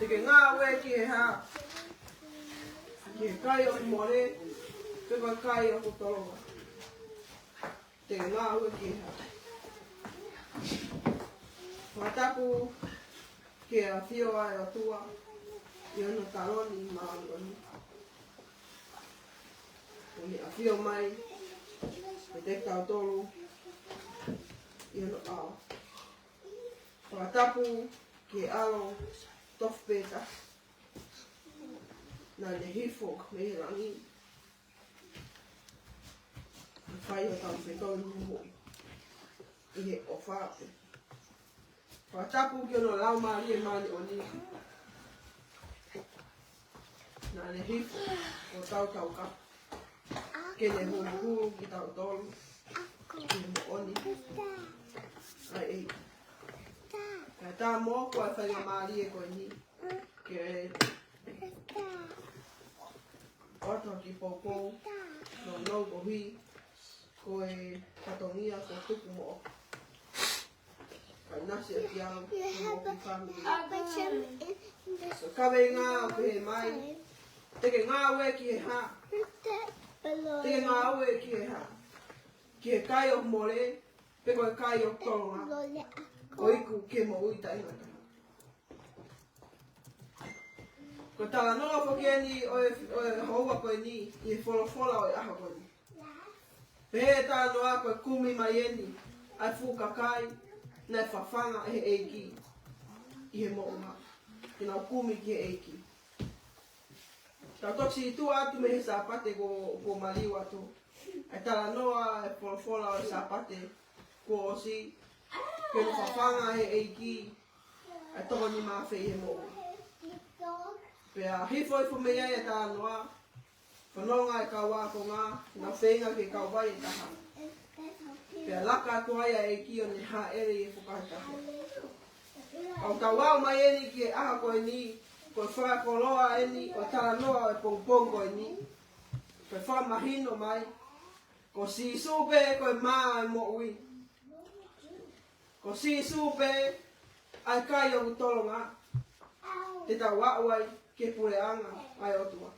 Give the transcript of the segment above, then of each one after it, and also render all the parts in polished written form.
Te ke ngā we ki he hā. Ki he kai o more, te koe kai o toronga. Te ke ngā we ki he hā. Watapu ke a whio ai o tua, i ono taroni i maangoni. Ni a whio mai, e te kautoro, i ono ao. Watapu ke alo tofpeta, na le hifo me he rangi. I whai o tau whetau nuho, i he o whape. Watapu ke ono lau maari e mani o ni. Na le hifo o tau tau ka. Ke le hulu ki tau tolu. Ki le mo oni. Ai ei. Ka tā mō kua whainga maari e koe ni. Ke oto ki pōpō. No no ko hui. Koe katongia ko tuku mo. Kai nasi a ki au. Mo ki whangi. So kawe ngā o he mai. Teke ngā ue ki he hā. Teke ngā ue ki he hā. Ki he kai o more. Pe koe kai o toronga. O iku ke mo ui tai ngata. Ko tala noa whoki ni o e houa koe ni. I e wholofola o e aha koe ni. Pe he tā noa koe kumi mai eni. Ai fuka kai. Nei whawhanga e he eiki. I he mo uma. Ki nau kumi ki he eiki. Tau toksi tu atu me he sapate ko maliu atu. E tala noa e wholofola o e sapate. Ko osi. Ke no whawhanga he eiki. E toko ni mawhi he mo. Pea hifo mea e tā noa. Whanonga e kaua ko ngā. Nā whenga ke kauwai e taha. Pea laka atu ai a eiki o ni ha ere e whukahitahe. Au tau wau mai eni ki e aha koe ni. Koe whakakoloa eni. Koe tala noa e pongpong koe ni. Koe whamahino mai. Ko si supe koe maa e mo ui. Ko si supe ai kai o utoronga. Te tau wau ai ke pureanga ai otua.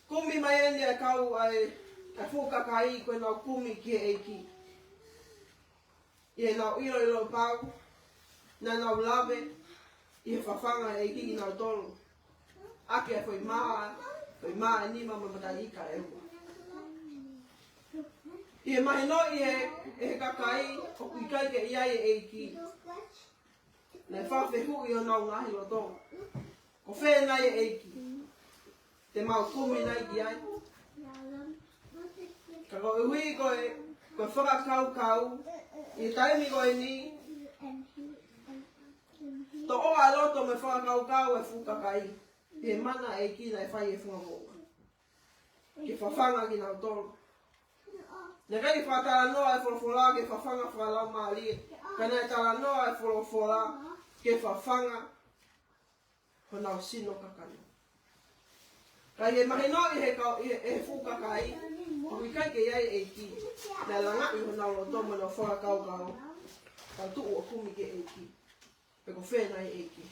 Kumi mai eni e kau ai e whukakai koe nau kumi ki e eiki. I e nau ilo pau. Na nau lawe. I he whawhanga e eiki ki nau tolu. Ake e whai maa e nima mamatarika e hua. I e mahi no i he kakai o kui kai ke iai e eiki. Nei whawhe hui o nau ngahi o tō. Ko whenai e eiki. Te mau kumi nei ki ai. Ka koe hui koe whakakau. I taimi koe ni. To oa loto me whakakau e whukakai. I he mana eiki nei whai e whungamoa. Ki whawhanga ki nau tōru. Nē kai whātara noa e wholofola ke whawhanga whalau maari. Ka nei tara noa e wholofola ke whawhanga honau sino kakano. Kai he mahi no i he whukakai. Hui kai ke iai eiki. Nē langa i honau lo tomo no whakakau. Ka tuu o kumi ke eiki. Pe ko whenai eiki.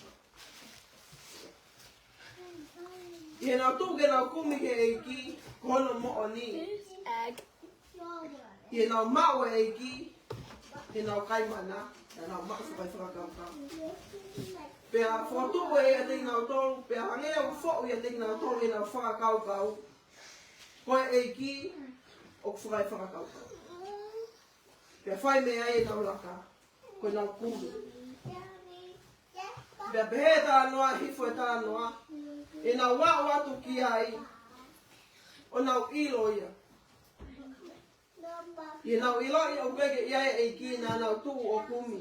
I he nau tuu ke nau kumi ke eiki. Kono mo o ni. I nau mau e eiki, he nau kaimana, e nau mau whakai whakakau. Pea whotu e a te nau tolu, pea hangea u whotu e a te nau tolu e nau whakakau. Koe eiki, o whakai whakakau. Pea whai mea e nau laka, koe nau kuru. Pea pehe tā noa, hifo e tā noa, e nau wau atu ki ai, o nau ilo ia. I nau ilo i o kweke ia e eiki nā nau tuu o kumi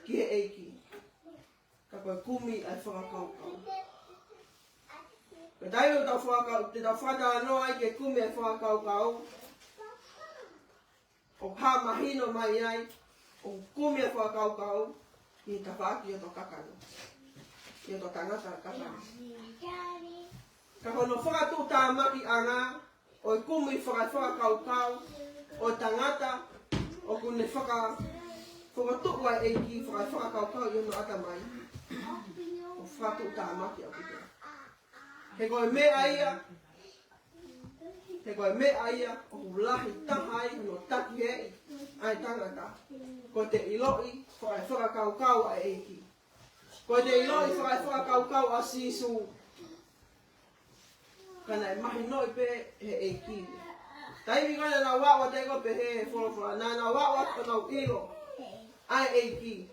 ki he eiki. Ka koe kumi ai whakakaukau. Ka tai o tau whakakau, te tau whakatara noa ai ke kumi ai whakakaukau. O hā mahino mai ai, o kumi ai whakakaukau, i ta whaki o tō kakano. I o tō tangata kakano. Ka hono whakatu tā maki anga, o i kumi whakakaukau, o tangata, o kune whakatuua eiki, whakakaukau i ono ata mai. whatu tāmaki au kite. He koe mea ia, he koe mea ia, o hulahi tahai no taki hei, ai tangata. Ko te iloi, whakai whakakaukau a eiki. Ko te iloi, whakai whakakaukau a sisu. Kana e mahi noi pe he eiki. Taimi koe na wawa te ko pe he whorowhora. Nā wawa ko nau ilo. Ai eiki.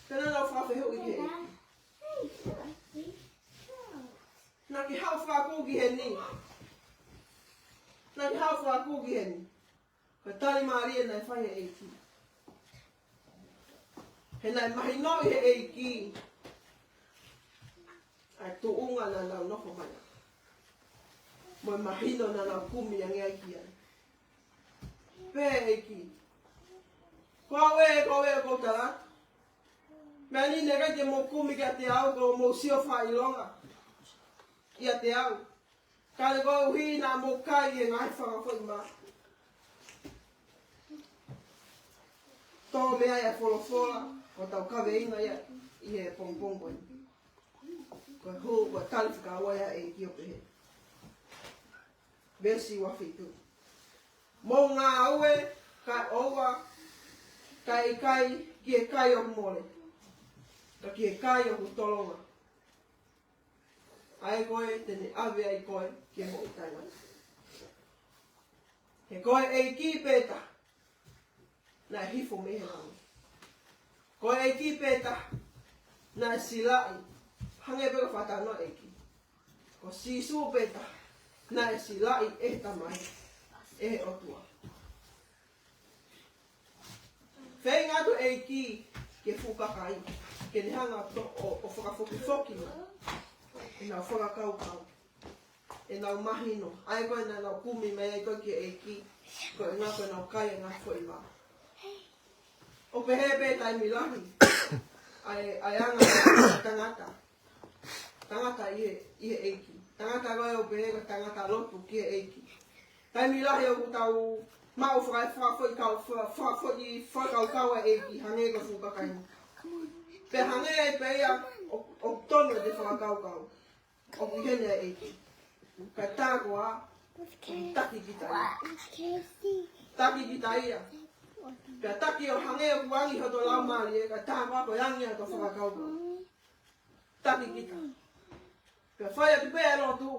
Tēnā nau whawhehu i ke eiki. Nā ki hau whakūki he ni. Nā ki hau whakūki he ni. Ka tari maria nai whai he eiki. He nai mahi noi he eiki. Ai tu unga nā nau noko mai. Moi mahino nā nau kumi ang ai ki ai. Pē eiki. Koe ko tara. Mea ni nega te mo kumi kia te au ko mo sio whailonga. Ia te au. Kare koe uhi nā mo kai e ngai whakawhoi maa. Tō mea ia wholofola, o tau kawe inga ia i he pongpongoi. Koe hō, koe talifika awa ia e ki ope he. Besi wafitu. Mō ngā aue, kai oua, kai ki e kai o mole. Ka ki e kai o hutolonga. Ai koe, tene awe ai koe, ki e mo utainga. He koe e ki pēta. Nā hifo mehe nāmu. Koe e ki pēta. Nā silai. Hange peka whatano e ki. Ko sisu pēta. Nā silai e tamai. E otua. Whei ngātu e ki ke whukakai. Ke ne hanga o whakafoki no. E nau whakakaukau. E nau mahino. Ai koe nā nau kumi mai ai koe ki e ki. Koe ngā koe nau kai e ngā whoi maa. O pehe pētai milahi, ai anga tangata. Tangata i he eiki. Tangata koe o pehe ka tangata lopu ki he eiki. Tai milahi o kutau mau whakawhoi whakaukau e eiki, hange ka whukakai. Pe hange e peia o tono te whakaukau. O ki hene e eiki. Kai tākoa, taki ki tai. Taki ki tai ia. Pea taki o hange o kuangi hoto lau maari e ka tāma ko yangi a to whakakauka. Taki kita. Pea whai atu pēa no tu.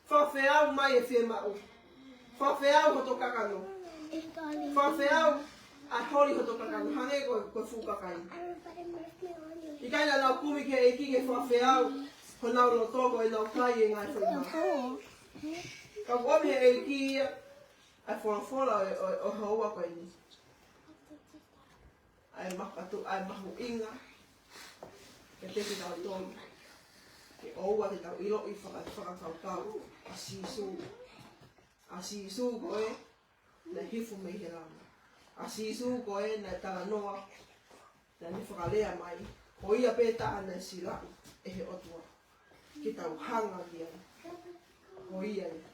Whawheau mai e whie mau. Whawheau hoto kakano. Whawheau a hori hoto kakano. Hange koe whukakai. I kaina lau kumi ke e ki ke whawheau. Ho nau lo toko e nau kai e ngai whaimau. Ka wami e ki ia. Ai whora o haua koe ni. Ai makatu, ai mahu inga. Ke te tau tonu. Ke oua te tau ilo i whakakaukau. A sisu. A sisu koe na hifu mei he rama. A sisu koe na taranoa. Na ni whakalea mai. Ko ia pēta ana sila e he otua. Ki tau hanga ki ai. Ko ia ia.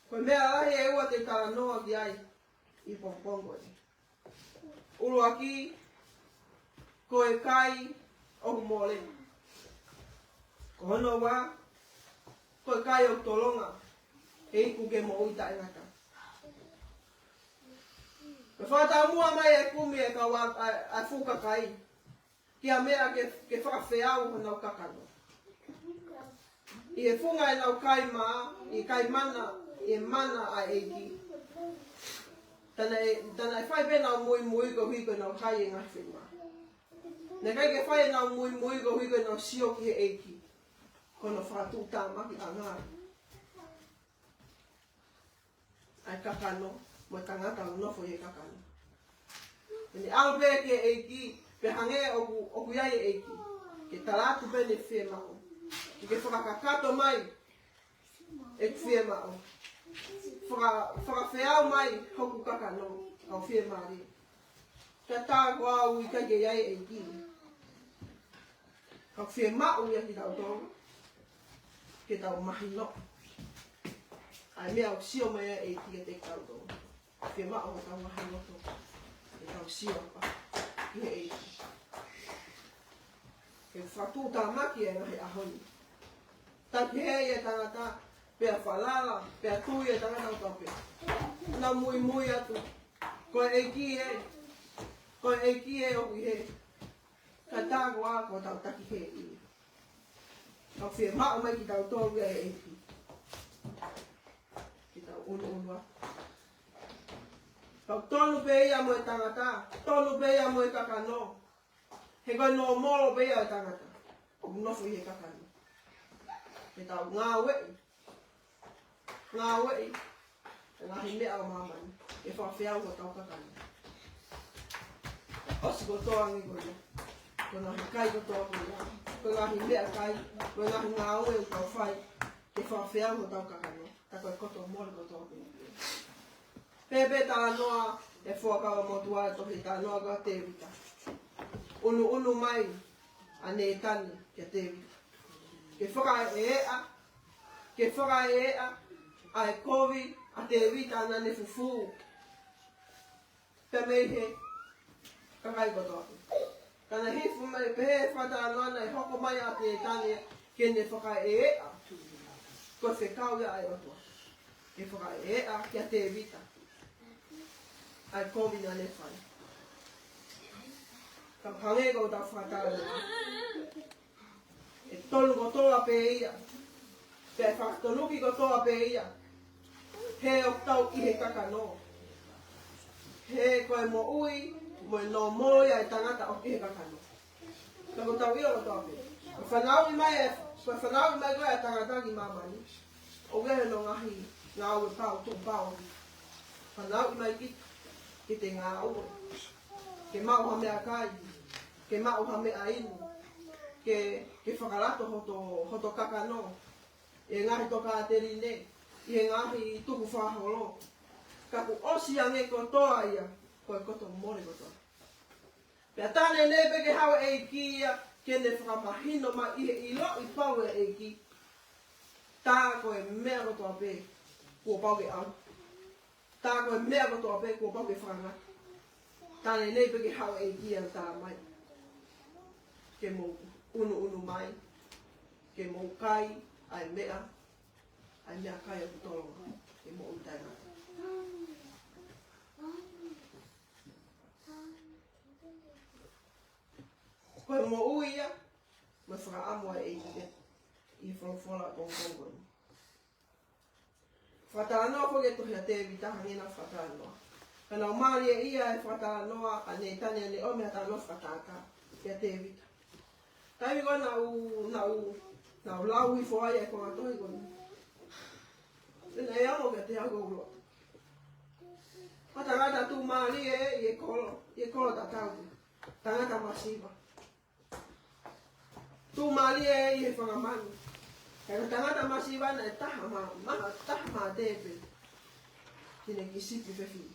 Koe mea ahi e ua te taranoa ki ai i pongpongo e. Ulu aki, koe kai o mole. Ko hono wā, koe kai o tolonga e iku ke mo uita e ngata. Koe whātau mua mai e kumi e kau a whukakai. Kia mea ke whakawheau hanau kakano. I e whunga e nau kai maa, i kai mana, i mana a eiki. Tana e whai pe nau mui ko hui ko nau kai e ngā whenua. Ne kai ke whai nau mui ko hui ko nau sio ki he eiki. Kono whātū tāmaki a ngāri. Ai kakano, mo tangata o nofo i e kakano. Tene au pe ke eiki, pe hange oku iai e eiki. Ke taratu pe ne whie mao. I ke whakakato mai, e kwhia mao. Whakawheau mai, hoku kakano, au whia maari. Ka tāko au I ka ke iai e ki. Ka whia mao ia ki tau tonga. Ke tau mahi no. Ai mea o sio mai e ki te tau tonga. Ke mao o tau ngahi loto. E tau siwa pa. I he eiki. Ke whatu tā maki e ngahi ahoni. Taki hei e tangata. Pea whalala. Pea tui e tangata o tape. Nā mui mui atu. Koe eiki e. Koe eiki e o i he. Ka tāgo a ko tau taki he i. Kau whia mao mai ki tau tōru e eiki. Ki tau unu a. Kau tonu pe ia mo e tangata. Tonu pe ia mo e kakano. He koe no moro pe ia e tangata. O nofo i he kakano. He tau ngā wei. Ngā wei. Ngā hi mea o mamani. E whawhiau ko tau kakano. Osi ko toangi ko ia. Ko ngā hi kai ko toa ko ia. Ko ngā hi mea kai. Ko ngā hi ngā ue o tau whai. E whawhiau ko tau kakano. Ta koe koto mole ko toa ko ia. Pepe tā noa e whuakawa motua e tohi tā noa ka te wita. Unu mai a ne tani kia te wita. Ke whaka e ea. Ke whaka e ea. A e kovi a te wita ana ne fufu. Pe mei he. Kakai kotoa. Kana hifu mai pehe whata noa na e hoko mai a te tani ke ne whaka e ea. Ko whekau ia ai otua. Ke whaka e ea kia te wita. Ai kovi na ne whai. Ka hange ko ta whatara. E tolu ko toa pe ia. Pe whakatonuki ko toa pe ia. He o tau i he kakano. He koe mo ui, mo e no moi ai tangata o i he kakano. Ka ko tau io ko toa pe. Ko whanau i mai koe a tangata ki mamani. O gehe no ngahi ngā ue pau, tō pau. Whanau i mai kita. Ki te ngā ua, ke mau ha mea kai, ke mau ha mea inu, ke whakarato hoto kakano, e ngahi toka a te rine, i he ngahi tuku whaholo. Ka ku osi ange ko toa ia, koe koto mori ko toa. Pea tāne nebe ke hawa e ki ia, ke ne whakamahino ma i he ilo i pau e ki, tā koe mea ko toa pe, kua pau ke au. Tā koe mea kotoa pe kua pau ke whanga. Tāne nei pe ke hau e kia tā mai. Ke mō unu mai. Ke mō kai ai mea. Ai mea kai aku tolonga. Ke mō utainga. Koe mō uia. Me whakaamua e kia. I whawhora kongkongoni. Whatanoa ko ke tohi a te wita hangina whatanoa. Kana o maari e ia e whatanoa a ne tani a ne ome a tanoa whataka ke te wita. Taimi koe na u lau i whoai e konga tohi koe. Tena e amo ke te hago ulo. Tangata tu maari e i e kolo ta tau. Tangata masiva. Tu maari e i e whangamani. Kaya tangata masiva na e taha maa tepe. Tine ki sipi whewhi.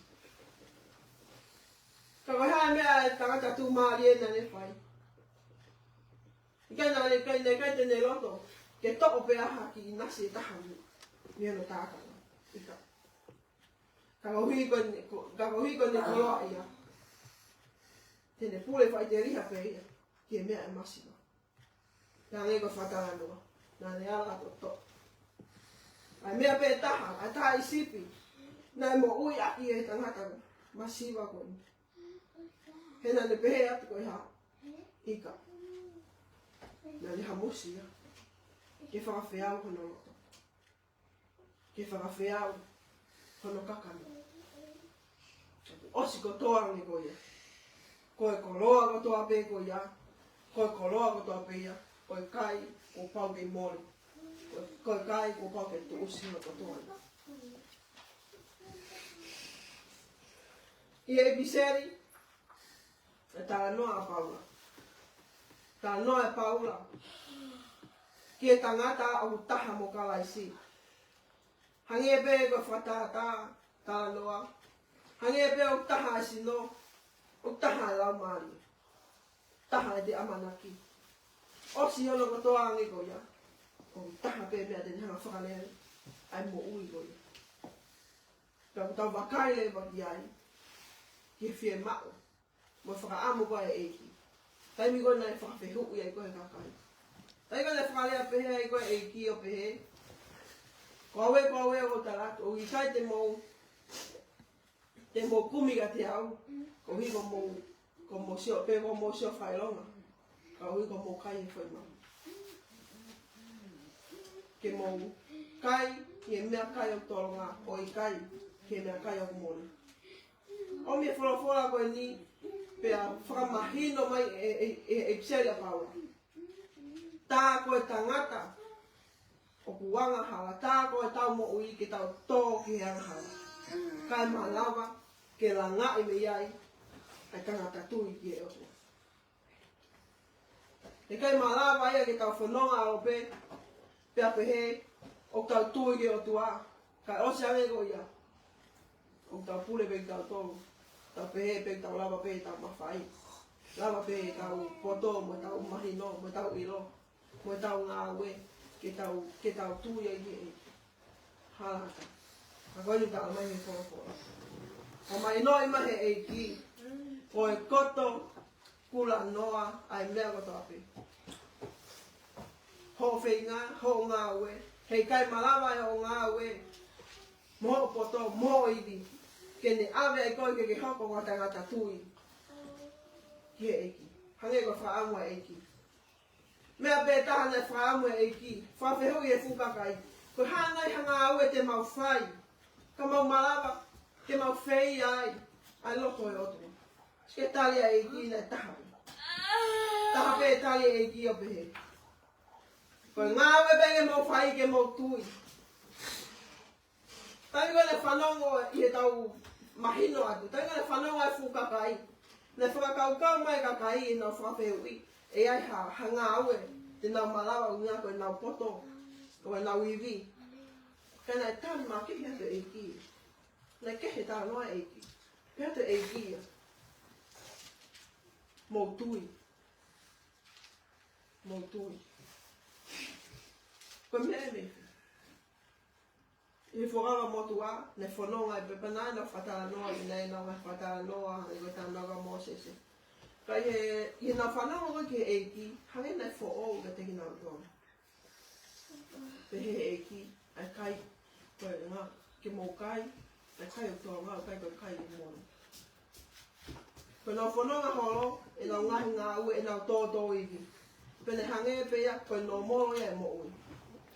Ka koe mea e tangata tu maari e na ne whai. Ika na ne kai tene loto. Ke toko pe aha ki nasi e taha mi ano tākana. Ika. Ka kohi ko ne koloa ia. Tene pule whai te riha pe ia. Ki e mea e masiva. Ka nge ko whatara noa. Nā ne ala to. Ai mea pe taha, ai taha i sipi. Nā mo ui aki e tangata masiva koe. He nā ne pehe atu koe ha. Ika. Nā ne hamusi ia. Ke whakawhiau hono loto. Ke whakawhiau hono kakano. Osi ko toangi koe ia. Koe koloa ko toa pe koe ia. Koe koloa ko toa pe ia. Koe kai. Ko pau ke mori. Koe kai ko pau ke tu usino ko toana. I e biseri. E tā noa a Paula. Tā noa e Paula. Ki e tangata au taha mo kalaisi. Hangi e pe ko whatata. Tā noa. Hangi e pe au taha asino. Au taha lau maari. Taha e te amanaki. Osi ono ko toa angi ko ia. Ko taha pe mea teni hanga whakanere. Ai mo ui ko ia. Pea tau wakai le waki ai. Ki whie mao. Mo whakaamu koe e eki. Taimi koe nei whakawhihu ia i koe kakai. Tai koe nei whakalea pehe ai koe e eki o pehe. Koe o talat. O i kai te mou. Te mou kumiga te au. Ko hi ko mo sio pe ko mo sio whailonga. Ka hui ko mo kai e whai mau. Ke mou kai, ke mea kai o tolonga, o i kai, ke mea kai o kumone. O mea whora koe ni, pea whakamahino mai e pseria paua. Tā koe tangata, o kuanga hawa, tā koe tau mo ui ke tau tō ki hanga hawa. Kai mahalawa, ke la ngai me iai, ai tangata tui ki e otua. E kai mahalawa ia ke tau whanonga o pe, pea pehe, o tau tui ki o tua, kai ose ame ko ia. O tau pule pe tau tōru, tau pehe pe tau lava pe tau mawhai. Lava pe tau poto, mo tau mahino, mo tau ilo, mo tau ngā ue, ke tau tui ai e halata. Ka koe ni tau mai he whora. O mai noi mahe e ki, o e koto kula noa ai mea koto api. Ho whenga, ho ngā ue, hei kai malawa e o ngā ue, moho poto, moho iwi, ke ne awe ai koe ke hoko ngā tangata tui. Ki he eiki. Hange ko whaamua eiki. Mea pe tahana e whaamua eiki, whawhehui e whukakai. Ko hāngai hanga aue te mau whai, ka mau malawa, te mau whei ai, ai loto e otu. Ske talia eiki nei tahape. Tahape e talia eiki o pehe. Ko ngā aue penge mau whai ke mau tui. Tai koe le whanongo i he tau mahino atu. Tai koe le whanongo e whukakai. Le whakakaukau mai kakai i nau whawhehui. E ai hanga aue. Te nau malawa unga koe nau poto. Koe nau iwi. Kena e tani mā kehi atu e ki. Nei kehe tā noa e ki. Kehe atu e ki. Mō tui. Mō tui. Koe mea me. I whoranga motua, ne whanonga i pepana, na whatara noa i nei, na whatara noa, i koe tā naga mō sese. Kai i nā whanonga koe ke eiki, hange nei who'o ka te hina utona. Pe he eiki, ai kai, koe ngā, ke mō kai, ai kai utona, kai koe kai i mōna. Koe nā whanonga holo, e nā ngahi ngā ue, e nā tōtō iwi. Pene hange pea, koe nō moro ia e mō ui.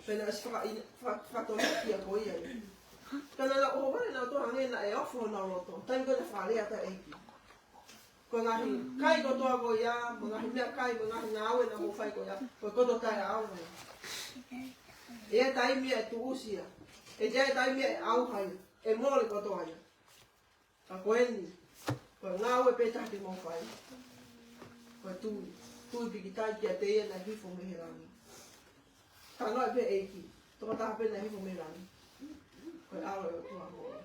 Pena es whakatona kia koe ia. Kana la o wale na to hange na e ofo na roto. Tai koe na whalea ta eiki. Koe ngahi kai ko toa koe ia, mo ngahi mea kai, mo ngahi ngāwe na mo whai koe ia, koe koto tai au hai. E tai mea e tu usia. E jai tai mea e au hai. E mole koto ai. Ka koe ni. Koe ngāwe pe tahti mo whai. Koe tui. Tui piki tai kia te ia na hifo me he rangi. Tā noi pe eiki, toka taha pena hifo me rani. Koe alo e o tua hoa.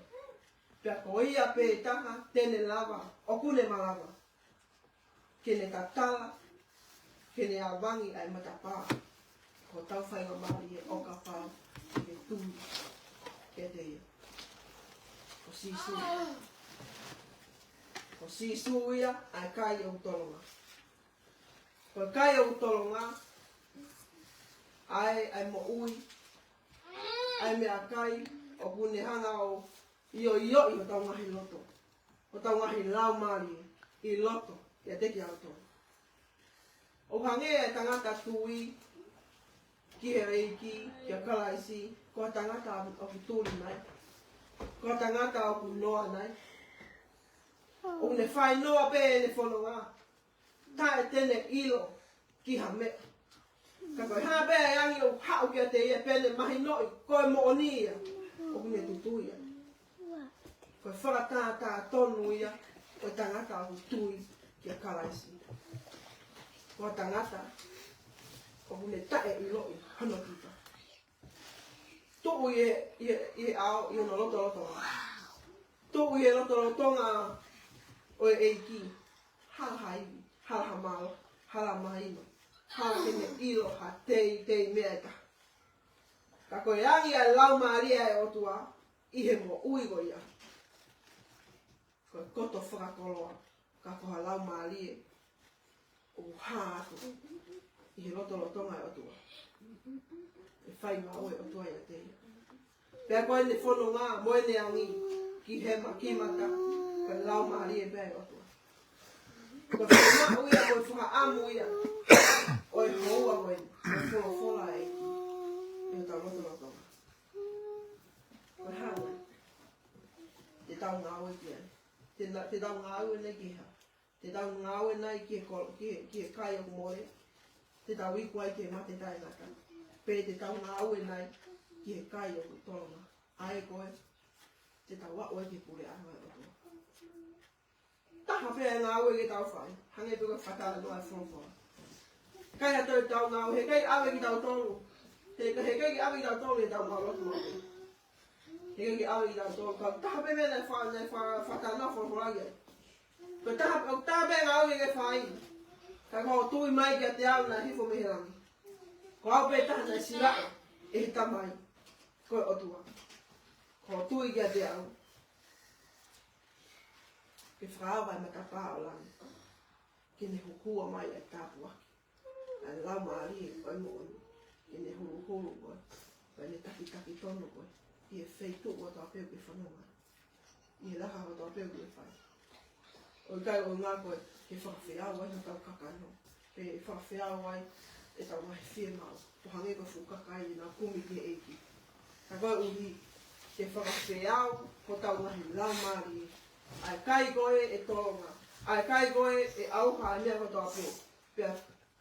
Pea ko ia pe taha, tene lava, okune malawa. Kene tatala, kene awangi ai matapā. Ko tau whainga mari e oka pā, e tū, ke te ia. Ko sisu. Ko sisu ia, ai kai e utolonga. Ko kai e utolonga, ai mo ui, ai mea kai, o kune hanga o io o tau ngahi loto. O tau ngahi lau mari, i loto, ia teki auto. O hange e tangata tui, ki he reiki, kia kalaisi, ko tangata o ki tūri nai. Ko tangata o ku noa nai. O ne whai noa pe e ne whanonga. Tā e tene ilo, ki ha mea. Ka koe hāpea e angi o hao kia te ia pene mahi noi, koe mo oni ia, o kune tutu ia. Koe whakatātā tonu ia, koe tangata o tui kia kalaisi. Koe tangata, o kune tae i loi, hano kita. Tuu i ao, i ono loto. Tuu i loto ngā o e eiki, hala haiwi, hala hamalo, hala mahino. Hala kene ilo ha tei mea ta. Ka koe angi ai lau maaria e otua, i he mo ui go ia. Ko koto whakakoloa. Ka koha lau maalie. O hāko. I he roto rotonga e otua. E whai ngā oe otua ia te. Pea koe ne whono ngā moe ne angi. Ki hema, ki mata. Ka lau maalie pea e otua. Ko whama uia koe whaka amu ia. Oe hoa koe. Oe whono whola e. E o tau roto rotonga. Koe hana. Te tau ngā oe ki ai. Te tau ngā oe nei ki ha. Te tau ngā oe nei ki e kai o more. Te tau iku ai ki e mate tai naka. Pe te tau ngā oe nei ki e kai o tolonga. Ai koe. Te tau wa oe ki pure anga o toa. Taha pēr ngā oe ki tau whai. Hange pēr whakara noa e whonwha. Kai a tau ngā oe. He kai awe ki tau tolu. He kai ki awe ki tau tolu e tau ngā rotu mote. He kai ki awe ki tau tolu. Taha pēr nei whakara noa whonwha. Ko taha pēr ngā oe ki whai. Ka koho tui mai ki a te au na hifo meherangi. Ko au pē taha nei sirao. E he tamai. Koe otua. Ko tui ki a te au. Ke whaawai mata pā o langi. Ke ne hukua mai e tāpuaki. Ai lau maari e koe mo onu. Ke ne huru koe. Koe ne taki tono koe. I e wheitu o tau pēu ke whanonga. I e laha o tau pēu ke whai. O kai o ngā koe. Ke whakawhiau ai tau kakano. Ke whakawhiau ai e tau mahi whia mau. To hange ko whukakai i nā kumi ki eiki. Ka koe uhi. Ke whakawhiau ko tau mahi lau maari. Ai kai koe e tōnga. Ai kai koe e auha e mea ko tō pē.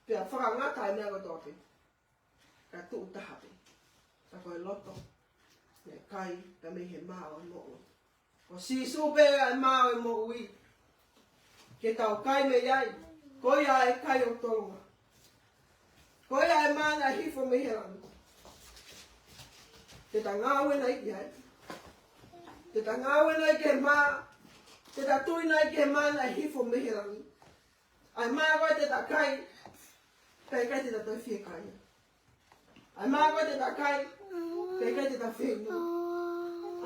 Pea whakangata e mea ko tō pē. Ka tuu taha pē. Ka koe loto. Me kai ka me he mao e mo'o. Ko sisu pē e mao e mo'o i. Ke tau kai me iai. Koe a e kai o tōnga. Koe a e mana hifo me herani. Te ta ngāwe nei ki ai. Te ta ngāwe nei ke maa. Te ta tui nei ke mana hifo me herani. Ai maa koe te ta kai. Pei kai te ta toi whie kai. Ai maa koe te ta kai. Pei kai te ta whenua.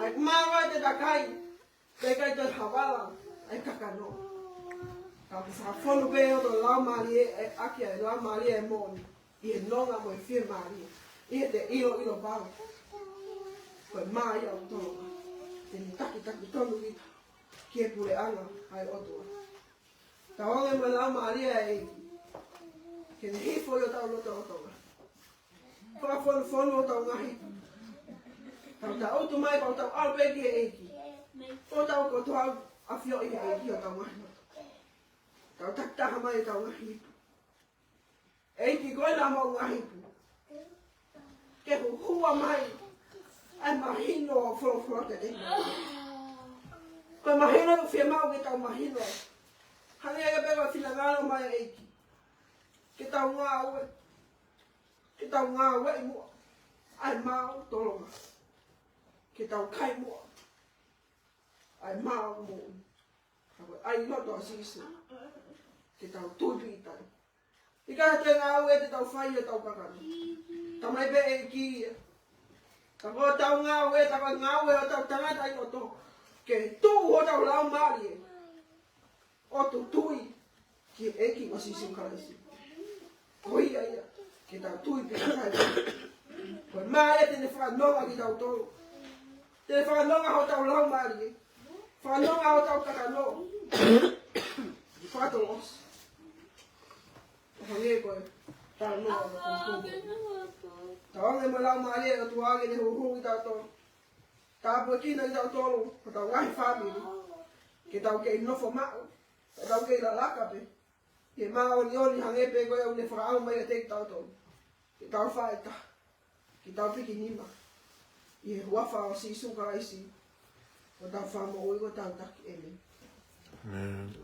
Ai maa koe te ta kai. Pei kai te hawala. Ai kakanoa. Ka whakawhonu pē o tō lau maari e akia e lau maari e mōni. I e nonga mo e whia maari. I e te ilo pāu. Koe maa ia o tōnga. Te ni taki tonu ki ki e pure anga ai otua. Ka onge mo lau maari e eiki. Ke ne hifo i o tau loto o tonga. Whakawhonu o tau ngahi. Tau ta autu mai pau tau alpeki e eiki. O tau ko tau awhio i e eiki o tau ngahi. Tau taktaha mai tau ngahi. Eiki koe nā mau ngahi. Ke hua mai. Ai mahino o whorowhora te te. Koe mahino o whia mau ke tau mahino. Hangi ega pēkua whina ngāno mai eiki. Ke tau ngā ue. Ke tau ngā ue i mua. Ai mau tolonga. Ke tau kai mua. Ai mau mua. Ai loto a sisu. Ke tau tuipi i tai. I kaha te ngā ue te tau whai o tau kakano. Ta mai pe e ki ia. Ta koe tau ngā ue, ta koe ngā ue o tau tangata i o tō. Ke tū o tau lau maari e. O tu tui. Ki e ki o sisu karasi. Ko ia ia. Ke tau tuipi i tai. Koe maa e tene whanonga ki tau tōru. Tene whanonga ho tau lau maari e. Whanonga ho tau kakano. Whatolos. Hange koe, tau noa o kumpungu. Tau ange mo lau maari e o tuage ne huhu i tau tōru. Tāpua kina i tau tōru, ko tau ngahi whamiri. Ke tau kei nofo mao, ke tau kei la lakape. Ke mao ni oni hange pe koe au ne whakaau mai a teik tau tōru. Ke tau whaita, ke tau piki nima. I he huawha o sisu karaisi. Ko tau whamo ui ko tau taki eme. Amen.